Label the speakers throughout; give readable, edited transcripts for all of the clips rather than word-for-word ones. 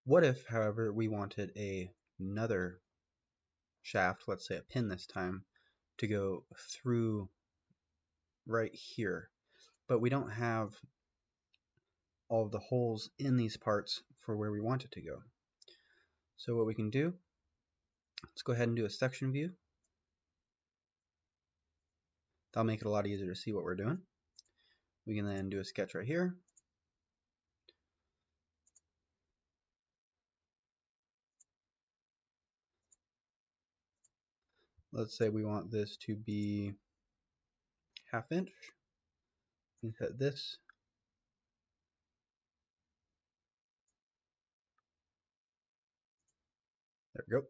Speaker 1: What if, however, we wanted another shaft, let's say a pin this time, to go through right here, but we don't have all of the holes in these parts for where we want it to go. So what we can do, let's go ahead and do a section view. That'll make it a lot easier to see what we're doing. We can then do a sketch right here. Let's say we want this to be 1/2 inch. We can set this. There we go.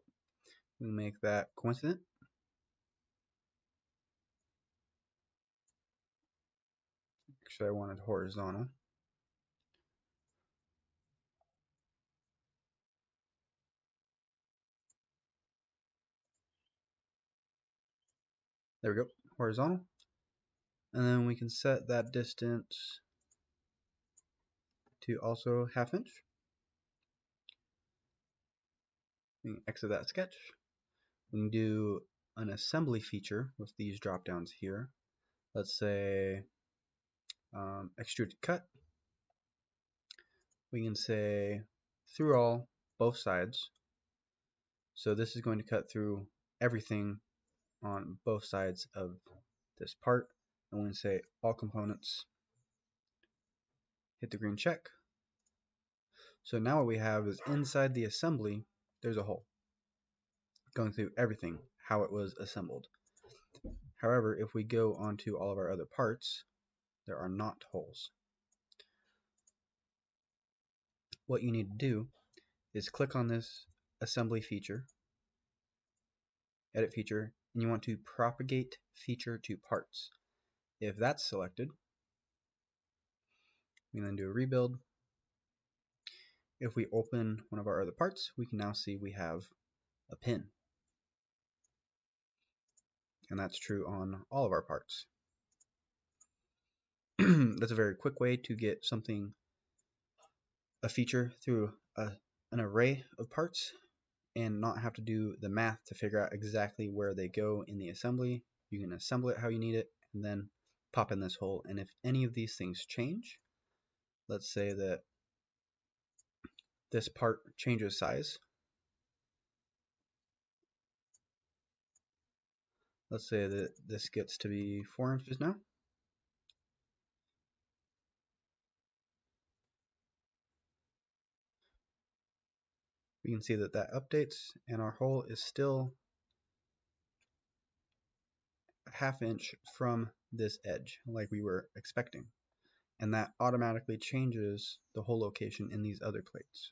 Speaker 1: We make that coincident. Actually, I wanted horizontal. There we go, horizontal. And then we can set that distance to also 1/2 inch. We can exit that sketch. We can do an assembly feature with these drop downs here. Let's say extruded cut. We can say through all, both sides. So this is going to cut through everything on both sides of this part. And we can say all components, hit the green check. So now what we have is inside the assembly, there's a hole going through everything, how it was assembled. However, if we go onto all of our other parts, there are not holes. What you need to do is click on this assembly feature, edit feature, and you want to propagate feature to parts. If that's selected, we can then do a rebuild. If we open one of our other parts, we can now see we have a pin. And that's true on all of our parts. That's a very quick way to get something, a feature, through an array of parts and not have to do the math to figure out exactly where they go in the assembly. You can assemble it how you need it and then pop in this hole. And if any of these things change, let's say that this part changes size. Let's say that this gets to be 4 inches now. We can see that that updates and our hole is still 1/2 inch from this edge like we were expecting. And that automatically changes the hole location in these other plates.